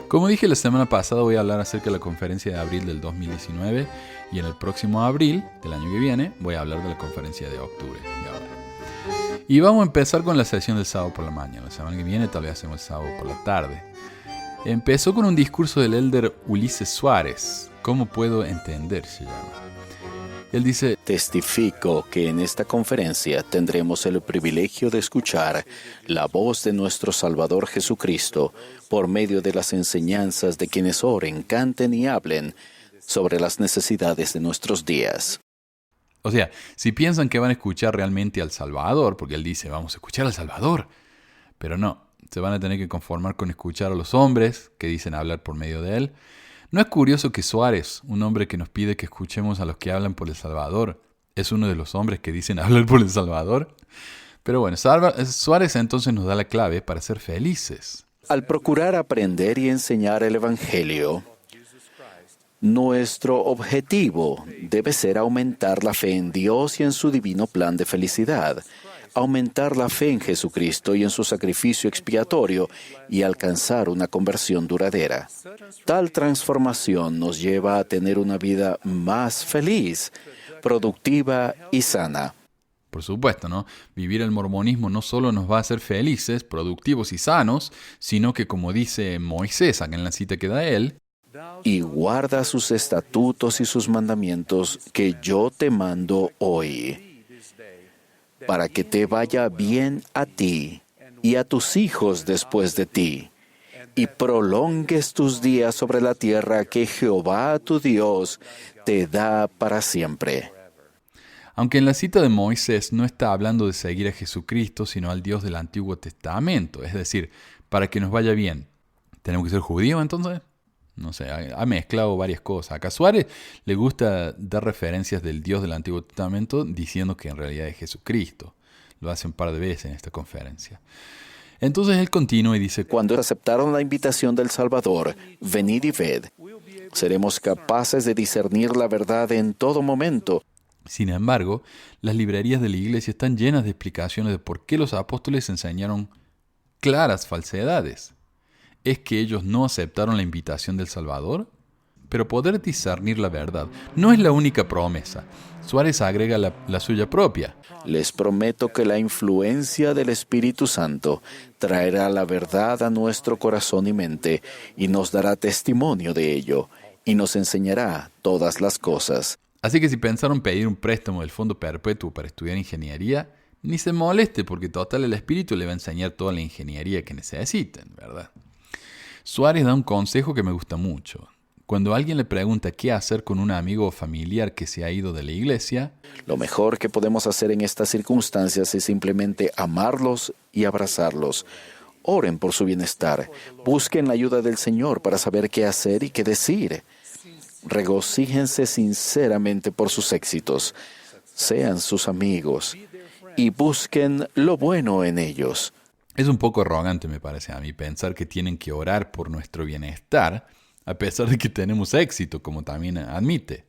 Como dije la semana pasada, voy a hablar acerca de la conferencia de abril del 2019 y en el próximo abril del año que viene voy a hablar de la conferencia de octubre de ahora. Y vamos a empezar con la sesión del sábado por la mañana. La semana que viene tal vez hacemos el sábado por la tarde. Empezó con un discurso del elder Ulises Suárez. ¿Cómo puedo entender? Se llama. Él dice: testifico que en esta conferencia tendremos el privilegio de escuchar la voz de nuestro Salvador Jesucristo por medio de las enseñanzas de quienes oren, canten y hablen sobre las necesidades de nuestros días. O sea, si piensan que van a escuchar realmente al Salvador, porque él dice, vamos a escuchar al Salvador, pero no, se van a tener que conformar con escuchar a los hombres que dicen hablar por medio de él. ¿No es curioso que Suárez, un hombre que nos pide que escuchemos a los que hablan por El Salvador, es uno de los hombres que dicen hablar por El Salvador? Pero bueno, Suárez entonces nos da la clave para ser felices. Al procurar aprender y enseñar el Evangelio, nuestro objetivo debe ser aumentar la fe en Dios y en su divino plan de felicidad, aumentar la fe en Jesucristo y en su sacrificio expiatorio y alcanzar una conversión duradera. Tal transformación nos lleva a tener una vida más feliz, productiva y sana. Por supuesto, ¿no? Vivir el mormonismo no solo nos va a hacer felices, productivos y sanos, sino que, como dice Moisés acá en la cita que da él, y guarda sus estatutos y sus mandamientos que yo te mando hoy, para que te vaya bien a ti y a tus hijos después de ti, y prolongues tus días sobre la tierra que Jehová tu Dios te da para siempre. Aunque en la cita de Moisés no está hablando de seguir a Jesucristo, sino al Dios del Antiguo Testamento, es decir, para que nos vaya bien. ¿Tenemos que ser judíos entonces? No sé, ha mezclado varias cosas. Acá a Suárez le gusta dar referencias del Dios del Antiguo Testamento diciendo que en realidad es Jesucristo. Lo hace un par de veces en esta conferencia. Entonces él continúa y dice: cuando aceptaron la invitación del Salvador, venid y ved, seremos capaces de discernir la verdad en todo momento. Sin embargo, las librerías de la iglesia están llenas de explicaciones de por qué los apóstoles enseñaron claras falsedades. ¿Es que ellos no aceptaron la invitación del Salvador? Pero poder discernir la verdad no es la única promesa. Suárez agrega la suya propia. Les prometo que la influencia del Espíritu Santo traerá la verdad a nuestro corazón y mente y nos dará testimonio de ello y nos enseñará todas las cosas. Así que si pensaron pedir un préstamo del Fondo Perpetuo para estudiar ingeniería, ni se moleste porque total el Espíritu le va a enseñar toda la ingeniería que necesiten, ¿verdad? Suárez da un consejo que me gusta mucho. Cuando alguien le pregunta qué hacer con un amigo o familiar que se ha ido de la iglesia, lo mejor que podemos hacer en estas circunstancias es simplemente amarlos y abrazarlos. Oren por su bienestar. Busquen la ayuda del Señor para saber qué hacer y qué decir. Regocíjense sinceramente por sus éxitos. Sean sus amigos y busquen lo bueno en ellos. Es un poco arrogante, me parece a mí, pensar que tienen que orar por nuestro bienestar, a pesar de que tenemos éxito, como también admite.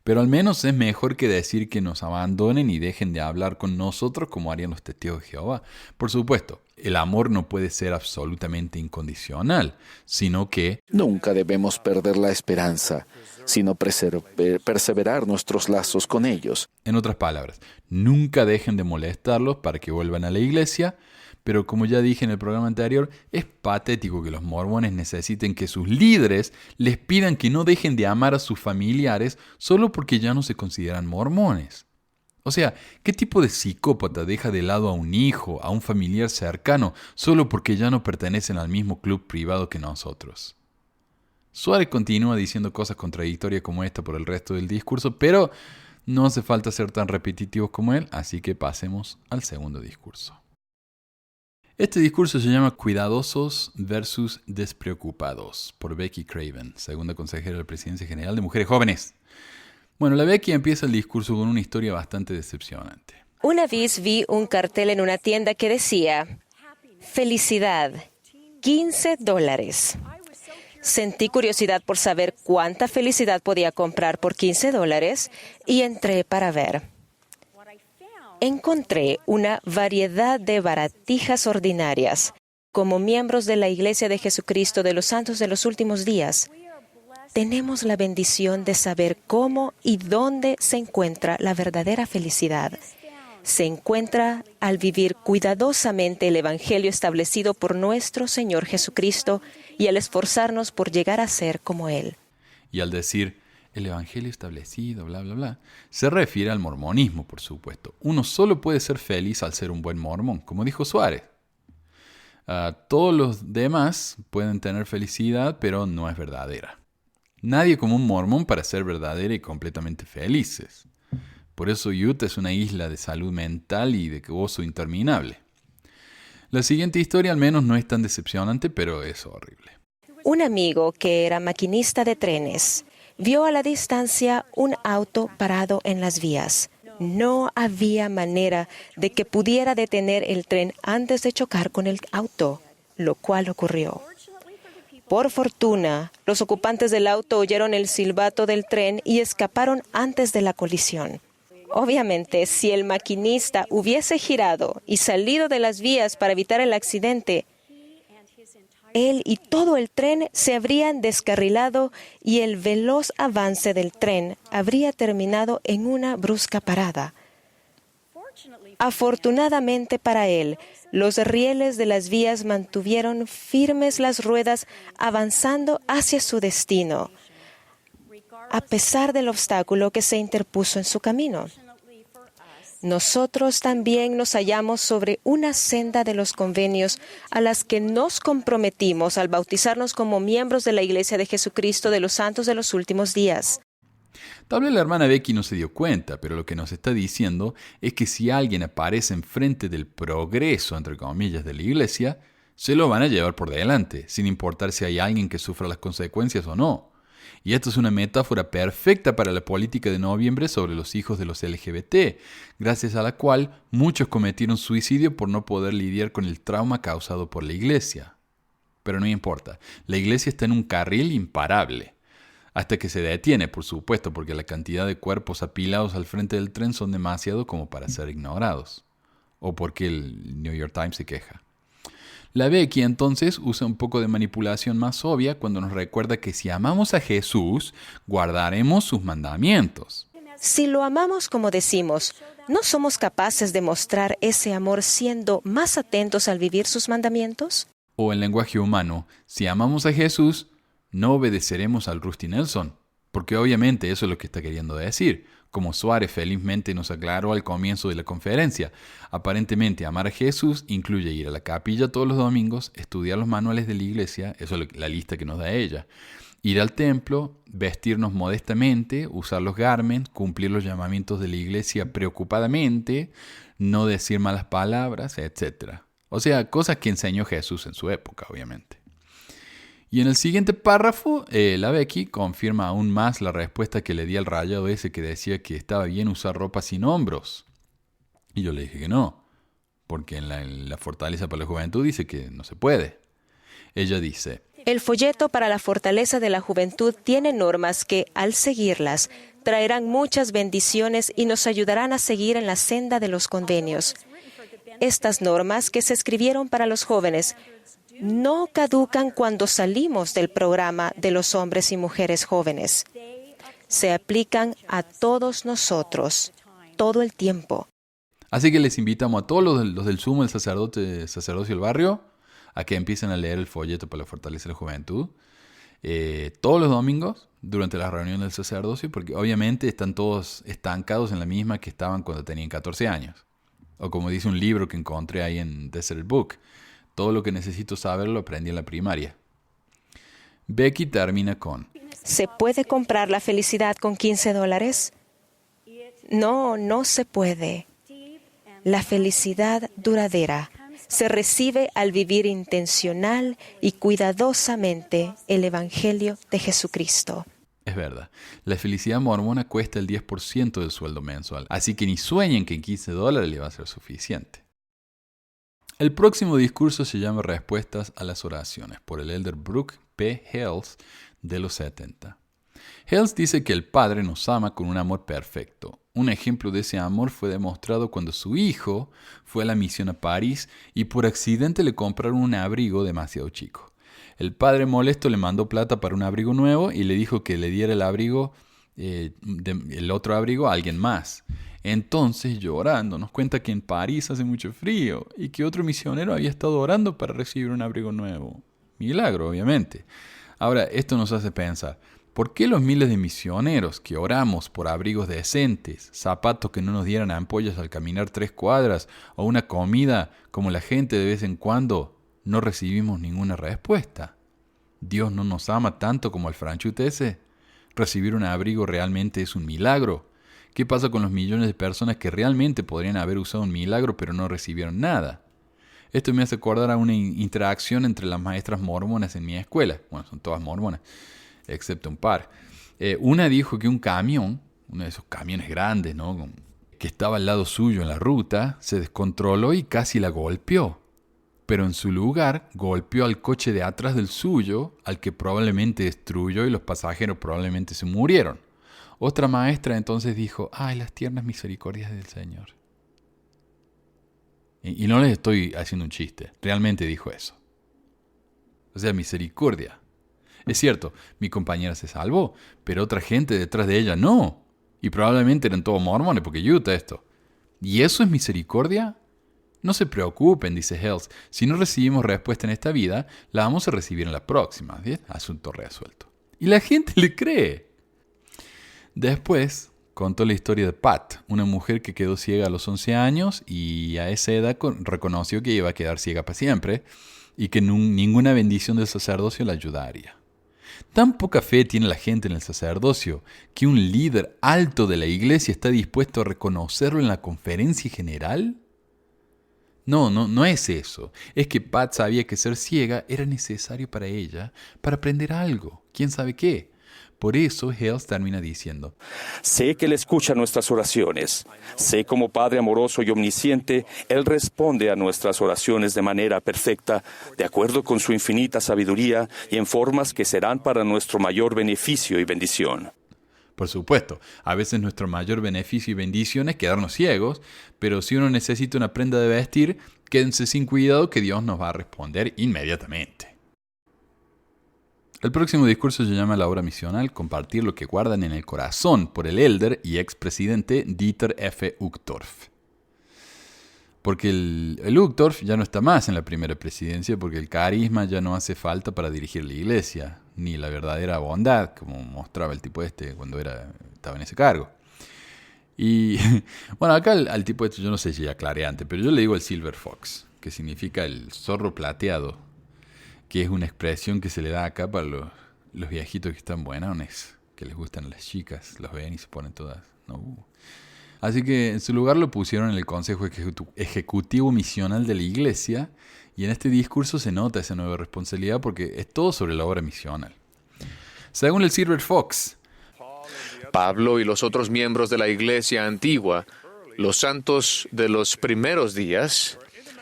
Pero al menos es mejor que decir que nos abandonen y dejen de hablar con nosotros como harían los testigos de Jehová. Por supuesto, el amor no puede ser absolutamente incondicional, sino que nunca debemos perder la esperanza, sino perseverar nuestros lazos con ellos. En otras palabras, nunca dejen de molestarlos para que vuelvan a la iglesia. Pero como ya dije en el programa anterior, es patético que los mormones necesiten que sus líderes les pidan que no dejen de amar a sus familiares solo porque ya no se consideran mormones. O sea, ¿qué tipo de psicópata deja de lado a un hijo, a un familiar cercano, solo porque ya no pertenecen al mismo club privado que nosotros? Suárez continúa diciendo cosas contradictorias como esta por el resto del discurso, pero no hace falta ser tan repetitivos como él, así que pasemos al segundo discurso. Este discurso se llama Cuidadosos versus Despreocupados, por Becky Craven, segunda consejera de la Presidencia General de Mujeres Jóvenes. Bueno, la Becky empieza el discurso con una historia bastante decepcionante. Una vez vi un cartel en una tienda que decía: felicidad, $15. Sentí curiosidad por saber cuánta felicidad podía comprar por $15 y entré para ver. Encontré una variedad de baratijas ordinarias, como miembros de la Iglesia de Jesucristo de los Santos de los Últimos Días, tenemos la bendición de saber cómo y dónde se encuentra la verdadera felicidad. Se encuentra al vivir cuidadosamente el Evangelio establecido por nuestro Señor Jesucristo y al esforzarnos por llegar a ser como Él. Y al decir el Evangelio establecido, bla, bla, bla, se refiere al mormonismo, por supuesto. Uno solo puede ser feliz al ser un buen mormón, como dijo Suárez. Todos los demás pueden tener felicidad, pero no es verdadera. Nadie como un mormón para ser verdadera y completamente felices. Por eso Utah es una isla de salud mental y de gozo interminable. La siguiente historia al menos no es tan decepcionante, pero es horrible. Un amigo que era maquinista de trenes vio a la distancia un auto parado en las vías. No había manera de que pudiera detener el tren antes de chocar con el auto, lo cual ocurrió. Por fortuna, los ocupantes del auto oyeron el silbato del tren y escaparon antes de la colisión. Obviamente, si el maquinista hubiese girado y salido de las vías para evitar el accidente, él y todo el tren se habrían descarrilado y el veloz avance del tren habría terminado en una brusca parada. Afortunadamente para él, los rieles de las vías mantuvieron firmes las ruedas avanzando hacia su destino, a pesar del obstáculo que se interpuso en su camino. Nosotros también nos hallamos sobre una senda de los convenios a las que nos comprometimos al bautizarnos como miembros de la Iglesia de Jesucristo de los Santos de los Últimos Días. Tal vez la hermana Becky no se dio cuenta, pero lo que nos está diciendo es que si alguien aparece enfrente del progreso, entre comillas, de la iglesia, se lo van a llevar por delante, sin importar si hay alguien que sufra las consecuencias o no. Y esto es una metáfora perfecta para la política de noviembre sobre los hijos de los LGBT, gracias a la cual muchos cometieron suicidio por no poder lidiar con el trauma causado por la iglesia. Pero no importa, la iglesia está en un carril imparable. Hasta que se detiene, por supuesto, porque la cantidad de cuerpos apilados al frente del tren son demasiado como para ser ignorados. O porque el New York Times se queja. La Becky entonces usa un poco de manipulación más obvia cuando nos recuerda que si amamos a Jesús, guardaremos sus mandamientos. Si lo amamos como decimos, ¿no somos capaces de mostrar ese amor siendo más atentos al vivir sus mandamientos? O en lenguaje humano, si amamos a Jesús, no obedeceremos al Rusty Nelson, porque obviamente eso es lo que está queriendo decir, como Suárez felizmente nos aclaró al comienzo de la conferencia. Aparentemente amar a Jesús incluye ir a la capilla todos los domingos, estudiar los manuales de la iglesia, eso es la lista que nos da ella, ir al templo, vestirnos modestamente, usar los garments, cumplir los llamamientos de la iglesia preocupadamente, no decir malas palabras, etc. O sea, cosas que enseñó Jesús en su época, obviamente. Y en el siguiente párrafo, la Becky confirma aún más la respuesta que le di al rayado ese que decía que estaba bien usar ropa sin hombros. Y yo le dije que no, porque en la Fortaleza para la Juventud dice que no se puede. Ella dice: El folleto para la Fortaleza de la Juventud tiene normas que, al seguirlas, traerán muchas bendiciones y nos ayudarán a seguir en la senda de los convenios. Estas normas que se escribieron para los jóvenes no caducan cuando salimos del programa de los hombres y mujeres jóvenes. Se aplican a todos nosotros, todo el tiempo. Así que les invitamos a todos los del Sumo, el sacerdocio del barrio, a que empiecen a leer el folleto para la Fortaleza de la Juventud. Todos los domingos, durante la reunión del sacerdocio, porque obviamente están todos estancados en la misma que estaban cuando tenían 14 años. O como dice un libro que encontré ahí en Desert Book, todo lo que necesito saber lo aprendí en la primaria. Becky termina con: ¿Se puede comprar la felicidad con $15? No, no se puede. La felicidad duradera se recibe al vivir intencional y cuidadosamente el Evangelio de Jesucristo. Es verdad, la felicidad mormona cuesta el 10% del sueldo mensual, así que ni sueñen que $15 le va a ser suficiente. El próximo discurso se llama Respuestas a las oraciones, por el elder Brooke P. Hales de los 70. Hales dice que el Padre nos ama con un amor perfecto. Un ejemplo de ese amor fue demostrado cuando su hijo fue a la misión a París y por accidente le compraron un abrigo demasiado chico. El padre molesto le mandó plata para un abrigo nuevo y le dijo que le diera el otro abrigo a alguien más. Entonces, llorando, nos cuenta que en París hace mucho frío y que otro misionero había estado orando para recibir un abrigo nuevo. Milagro, obviamente. Ahora, esto nos hace pensar, ¿por qué los miles de misioneros que oramos por abrigos decentes, zapatos que no nos dieran ampollas al caminar 3 cuadras o una comida como la gente de vez en cuando, no recibimos ninguna respuesta? ¿Dios no nos ama tanto como el franchute ese? ¿Recibir un abrigo realmente es un milagro? ¿Qué pasa con los millones de personas que realmente podrían haber usado un milagro pero no recibieron nada? Esto me hace acordar a una interacción entre las maestras mormonas en mi escuela. Bueno, son todas mormonas, excepto un par. Una dijo que un camión, uno de esos camiones grandes, ¿no?, que estaba al lado suyo en la ruta, se descontroló y casi la golpeó. Pero en su lugar golpeó al coche de atrás del suyo, al que probablemente destruyó y los pasajeros probablemente se murieron. Otra maestra entonces dijo, ¡ay, las tiernas misericordias del Señor! Y no les estoy haciendo un chiste, realmente dijo eso. O sea, misericordia. Es cierto, mi compañera se salvó, pero otra gente detrás de ella no. Y probablemente eran todos mormones, porque Utah esto. ¿Y eso es misericordia? No se preocupen, dice Hales, si no recibimos respuesta en esta vida, la vamos a recibir en la próxima. ¿Bien? Asunto resuelto. Y la gente le cree. Después contó la historia de Pat, una mujer que quedó ciega a los 11 años y a esa edad reconoció que iba a quedar ciega para siempre y que ninguna bendición del sacerdocio la ayudaría. Tan poca fe tiene la gente en el sacerdocio que un líder alto de la iglesia está dispuesto a reconocerlo en la conferencia general. No es eso. Es que Pat sabía que ser ciega era necesario para ella para aprender algo. ¿Quién sabe qué? Por eso Hales termina diciendo, sé que Él escucha nuestras oraciones. Sé como Padre amoroso y omnisciente, Él responde a nuestras oraciones de manera perfecta, de acuerdo con su infinita sabiduría y en formas que serán para nuestro mayor beneficio y bendición. Por supuesto, a veces nuestro mayor beneficio y bendición es quedarnos ciegos, pero si uno necesita una prenda de vestir, quédense sin cuidado que Dios nos va a responder inmediatamente. El próximo discurso se llama La obra misional, compartir lo que guardan en el corazón, por el elder y expresidente Dieter F. Uchtdorf. Porque el Uchtdorf ya no está más en la primera presidencia, porque el carisma ya no hace falta para dirigir la iglesia, ni la verdadera bondad, como mostraba el tipo este cuando estaba en ese cargo. Y bueno, acá al tipo este, yo no sé si ya aclaré antes, pero yo le digo el Silver Fox, que significa el zorro plateado, que es una expresión que se le da acá para los viejitos que están buenones, que les gustan las chicas, los ven y se ponen todas. No. Así que en su lugar lo pusieron en el Consejo Ejecutivo Misional de la Iglesia, y en este discurso se nota esa nueva responsabilidad porque es todo sobre la obra misional. Según el Silver Fox, Pablo y los otros miembros de la Iglesia antigua, los santos de los primeros días,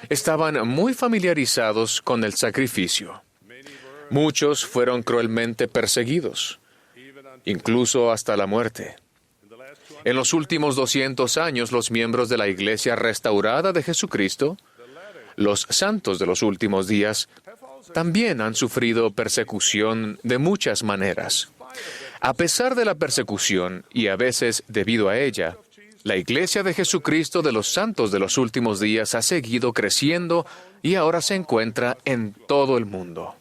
estaban muy familiarizados con el sacrificio. Muchos fueron cruelmente perseguidos, incluso hasta la muerte. En los últimos 200 años, los miembros de la Iglesia restaurada de Jesucristo, los santos de los últimos días, también han sufrido persecución de muchas maneras. A pesar de la persecución, y a veces debido a ella, la Iglesia de Jesucristo de los santos de los últimos días ha seguido creciendo y ahora se encuentra en todo el mundo.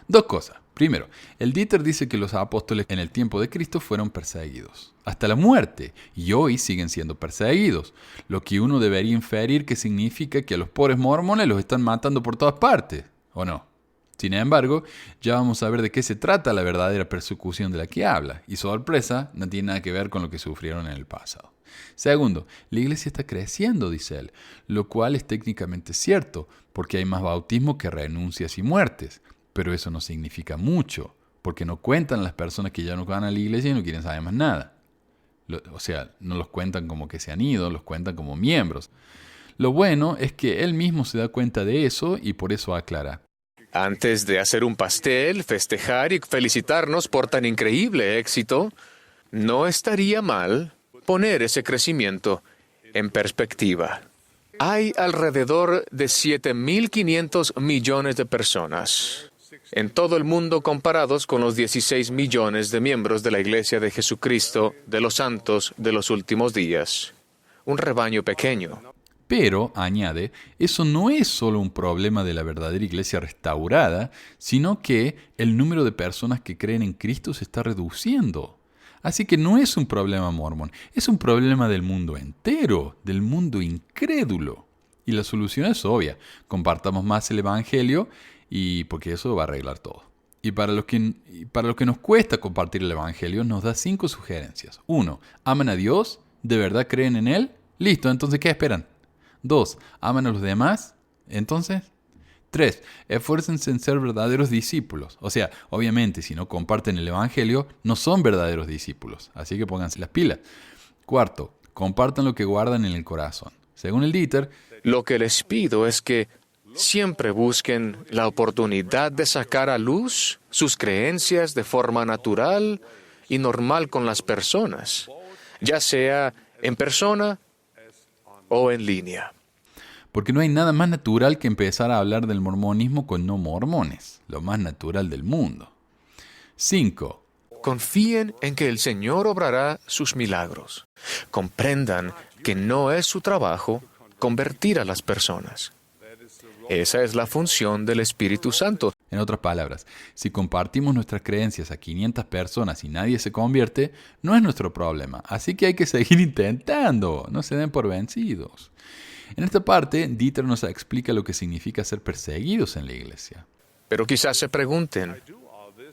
Dos cosas. Primero, el Dieter dice que los apóstoles en el tiempo de Cristo fueron perseguidos hasta la muerte y hoy siguen siendo perseguidos, lo que uno debería inferir que significa que a los pobres mormones los están matando por todas partes, ¿o no? Sin embargo, ya vamos a ver de qué se trata la verdadera persecución de la que habla, y sorpresa, no tiene nada que ver con lo que sufrieron en el pasado. Segundo, la iglesia está creciendo, dice él, lo cual es técnicamente cierto, porque hay más bautismo que renuncias y muertes, pero eso no significa mucho, porque no cuentan las personas que ya no van a la iglesia y no quieren saber más nada. O sea, no los cuentan como que se han ido, los cuentan como miembros. Lo bueno es que él mismo se da cuenta de eso y por eso aclara. Antes de hacer un pastel, festejar y felicitarnos por tan increíble éxito, no estaría mal poner ese crecimiento en perspectiva. Hay alrededor de 7.500 millones de personas en todo el mundo comparados con los 16 millones de miembros de la Iglesia de Jesucristo de los Santos de los Últimos Días. Un rebaño pequeño. Pero, añade, eso no es solo un problema de la verdadera iglesia restaurada, sino que el número de personas que creen en Cristo se está reduciendo. Así que no es un problema mormón, es un problema del mundo entero, del mundo incrédulo. Y la solución es obvia: compartamos más el Evangelio, y porque eso va a arreglar todo. Y para los que nos cuesta compartir el Evangelio, nos da 5 sugerencias. 1. ¿Aman a Dios? ¿De verdad creen en Él? Listo, entonces ¿qué esperan? 2. ¿Aman a los demás? Entonces. 3. Esfuércense en ser verdaderos discípulos. O sea, obviamente, si no comparten el Evangelio, no son verdaderos discípulos. Así que pónganse las pilas. 4. Compartan lo que guardan en el corazón. Según el Dieter, lo que les pido es que siempre busquen la oportunidad de sacar a luz sus creencias de forma natural y normal con las personas, ya sea en persona o en línea. Porque no hay nada más natural que empezar a hablar del mormonismo con no mormones, lo más natural del mundo. 5. Confíen en que el Señor obrará sus milagros. Comprendan que no es su trabajo convertir a las personas. Esa es la función del Espíritu Santo. En otras palabras, si compartimos nuestras creencias a 500 personas y nadie se convierte, no es nuestro problema. Así que hay que seguir intentando, no se den por vencidos. En esta parte, Dieter nos explica lo que significa ser perseguidos en la iglesia. Pero quizás se pregunten,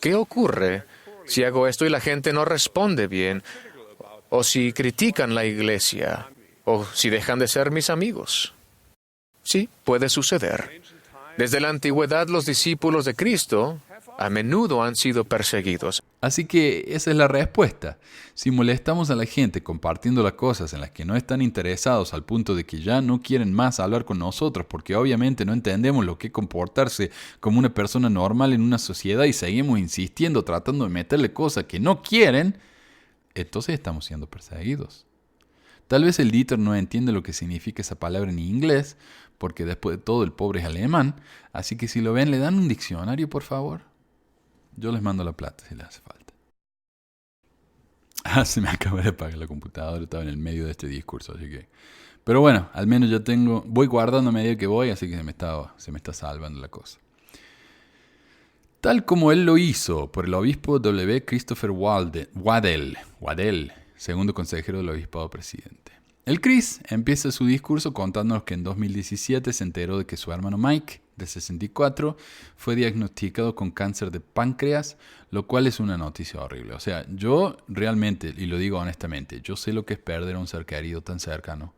¿qué ocurre si hago esto y la gente no responde bien? ¿O si critican la iglesia? ¿O si dejan de ser mis amigos? Sí, puede suceder. Desde la antigüedad, los discípulos de Cristo a menudo han sido perseguidos. Así que esa es la respuesta. Si molestamos a la gente compartiendo las cosas en las que no están interesados al punto de que ya no quieren más hablar con nosotros porque obviamente no entendemos lo que es comportarse como una persona normal en una sociedad y seguimos insistiendo tratando de meterle cosas que no quieren, entonces estamos siendo perseguidos. Tal vez el Dieter no entiende lo que significa esa palabra en inglés, porque después de todo el pobre es alemán, así que si lo ven, ¿le dan un diccionario, por favor? Yo les mando la plata si les hace falta. Se me acaba de apagar la computadora, estaba en el medio de este discurso, así que... Pero bueno, al menos ya voy guardando a medida que voy, así que se me está salvando la cosa. Tal como él lo hizo por el obispo W. Christopher Waddell, segundo consejero del obispado presidente. El Chris empieza su discurso contándonos que en 2017 se enteró de que su hermano Mike, de 64, fue diagnosticado con cáncer de páncreas, lo cual es una noticia horrible. O sea, yo realmente, y lo digo honestamente, yo sé lo que es perder a un ser querido tan cercano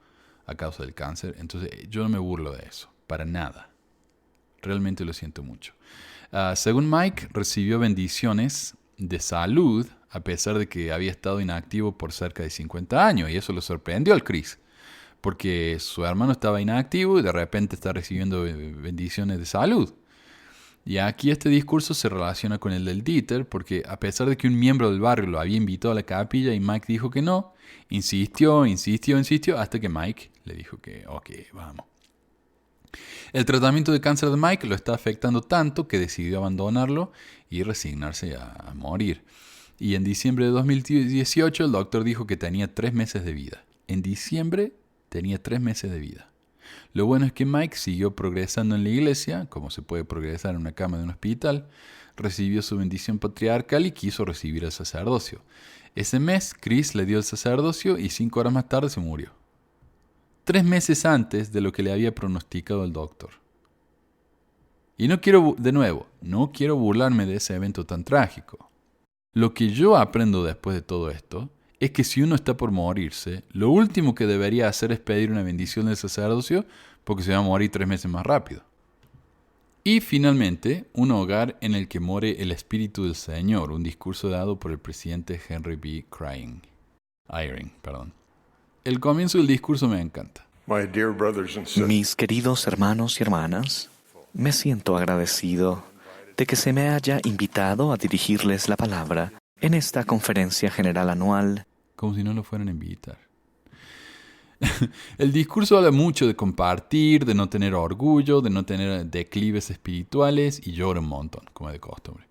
a causa del cáncer, entonces yo no me burlo de eso, para nada. Realmente lo siento mucho. Según Mike, recibió bendiciones de salud a pesar de que había estado inactivo por cerca de 50 años, y eso lo sorprendió al Chris, porque su hermano estaba inactivo y de repente está recibiendo bendiciones de salud. Y aquí este discurso se relaciona con el del Dieter, porque a pesar de que un miembro del barrio lo había invitado a la capilla y Mike dijo que no, insistió, hasta que Mike le dijo que ok, vamos. El tratamiento de cáncer de Mike lo está afectando tanto que decidió abandonarlo y resignarse a morir. Y en diciembre de 2018 el doctor dijo que tenía 3 meses de vida. En diciembre tenía 3 meses de vida. Lo bueno es que Mike siguió progresando en la iglesia, como se puede progresar en una cama de un hospital, recibió su bendición patriarcal y quiso recibir el sacerdocio. Ese mes, Chris le dio el sacerdocio y 5 horas más tarde se murió. 3 meses antes de lo que le había pronosticado el doctor. Y no quiero burlarme de ese evento tan trágico. Lo que yo aprendo después de todo esto es que si uno está por morirse, lo último que debería hacer es pedir una bendición del sacerdocio porque se va a morir 3 meses más rápido. Y finalmente, un hogar en el que more el Espíritu del Señor, un discurso dado por el presidente Henry B. Eyring. El comienzo del discurso me encanta. Mis queridos hermanos y hermanas, me siento agradecido de que se me haya invitado a dirigirles la palabra en esta conferencia general anual. Como si no lo fueran a invitar. El discurso habla mucho de compartir, de no tener orgullo, de no tener declives espirituales y llora un montón, como de costumbre.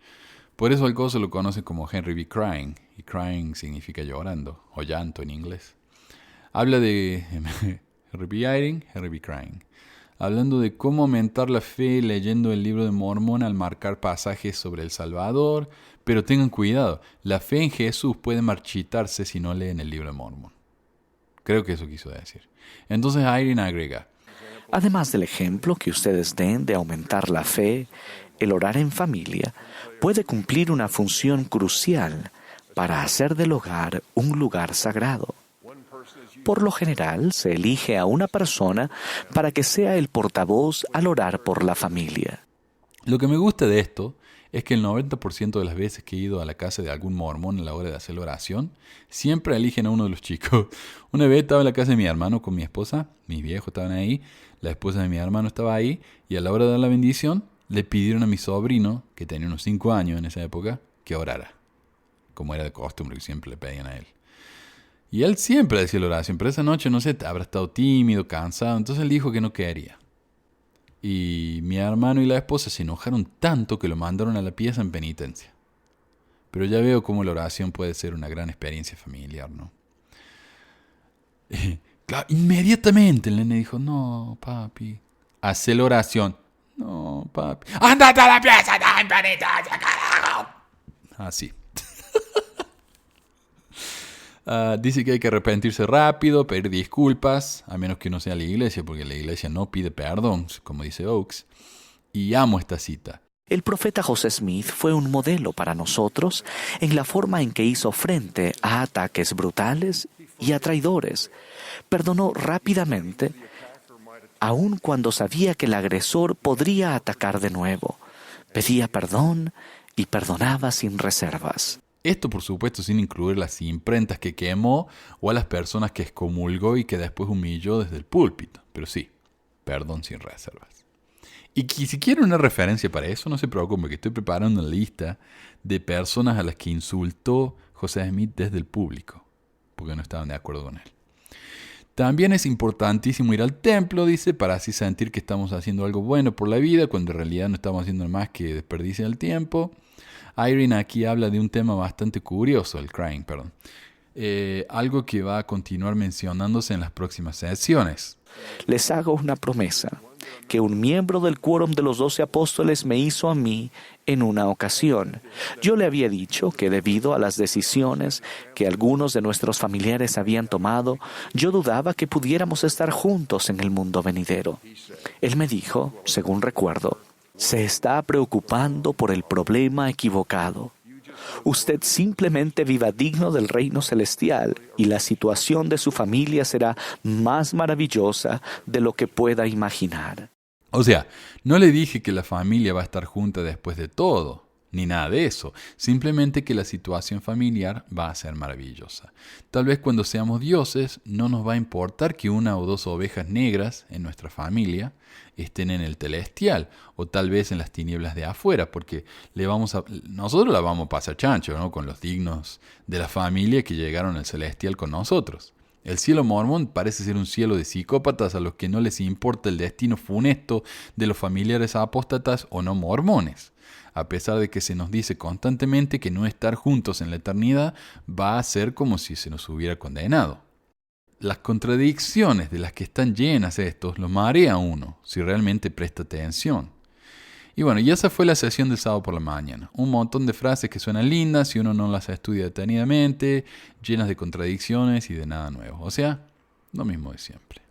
Por eso al gozo lo conocen como Henry B. Crying, y crying significa llorando, o llanto en inglés. Habla de Henry B. Eyring, Henry B. Crying, hablando de cómo aumentar la fe leyendo el libro de Mormón al marcar pasajes sobre el Salvador, pero tengan cuidado, la fe en Jesús puede marchitarse si no leen el libro de Mormón. Creo que eso quiso decir. Entonces Eyring agrega: Además del ejemplo que ustedes den de aumentar la fe, el orar en familia puede cumplir una función crucial para hacer del hogar un lugar sagrado. Por lo general, se elige a una persona para que sea el portavoz al orar por la familia. Lo que me gusta de esto es que el 90% de las veces que he ido a la casa de algún mormón a la hora de hacer la oración, siempre eligen a uno de los chicos. Una vez estaba en la casa de mi hermano con mi esposa, mis viejos estaban ahí, la esposa de mi hermano estaba ahí, y a la hora de dar la bendición, le pidieron a mi sobrino, que tenía unos 5 años en esa época, que orara, como era de costumbre que siempre le pedían a él. Y él siempre decía la oración, pero esa noche, no sé, habrá estado tímido, cansado, entonces él dijo que no quería. Y mi hermano y la esposa se enojaron tanto que lo mandaron a la pieza en penitencia. Pero ya veo cómo la oración puede ser una gran experiencia familiar, ¿no? Claro, inmediatamente el nene dijo: no, papi, hace la oración. No, papi, ¡ándate a la pieza en penitencia, carajo! Así. Dice que hay que arrepentirse rápido, pedir disculpas, a menos que no sea la iglesia, porque la iglesia no pide perdón, como dice Oakes. Y amo esta cita. El profeta José Smith fue un modelo para nosotros en la forma en que hizo frente a ataques brutales y a traidores. Perdonó rápidamente, aun cuando sabía que el agresor podría atacar de nuevo. Pedía perdón y perdonaba sin reservas. Esto, por supuesto, sin incluir las imprentas que quemó o a las personas que excomulgó y que después humilló desde el púlpito. Pero sí, perdón sin reservas. Y si quieren una referencia para eso, no se preocupen, que estoy preparando una lista de personas a las que insultó José Smith desde el público, porque no estaban de acuerdo con él. También es importantísimo ir al templo, dice, para así sentir que estamos haciendo algo bueno por la vida, cuando en realidad no estamos haciendo más que desperdiciar el tiempo. Eyring aquí habla de un tema bastante curioso, el crying, perdón. Algo que va a continuar mencionándose en las próximas sesiones. Les hago una promesa que un miembro del quórum de los 12 apóstoles me hizo a mí en una ocasión. Yo le había dicho que debido a las decisiones que algunos de nuestros familiares habían tomado, yo dudaba que pudiéramos estar juntos en el mundo venidero. Él me dijo, según recuerdo: se está preocupando por el problema equivocado. Usted simplemente viva digno del reino celestial y la situación de su familia será más maravillosa de lo que pueda imaginar. O sea, no le dije que la familia va a estar junta después de todo, ni nada de eso. Simplemente que la situación familiar va a ser maravillosa. Tal vez cuando seamos dioses no nos va a importar que 1 o 2 ovejas negras en nuestra familia estén en el celestial, o tal vez en las tinieblas de afuera, porque nosotros la vamos a pasar chancho, ¿no? Con los dignos de la familia que llegaron al celestial con nosotros. El cielo mormón parece ser un cielo de psicópatas a los que no les importa el destino funesto de los familiares apóstatas o no mormones, a pesar de que se nos dice constantemente que no estar juntos en la eternidad va a ser como si se nos hubiera condenado. Las contradicciones de las que están llenas estos los marea a uno, si realmente presta atención. Y bueno, y esa fue la sesión del sábado por la mañana. Un montón de frases que suenan lindas si uno no las estudia detenidamente, llenas de contradicciones y de nada nuevo. O sea, lo mismo de siempre.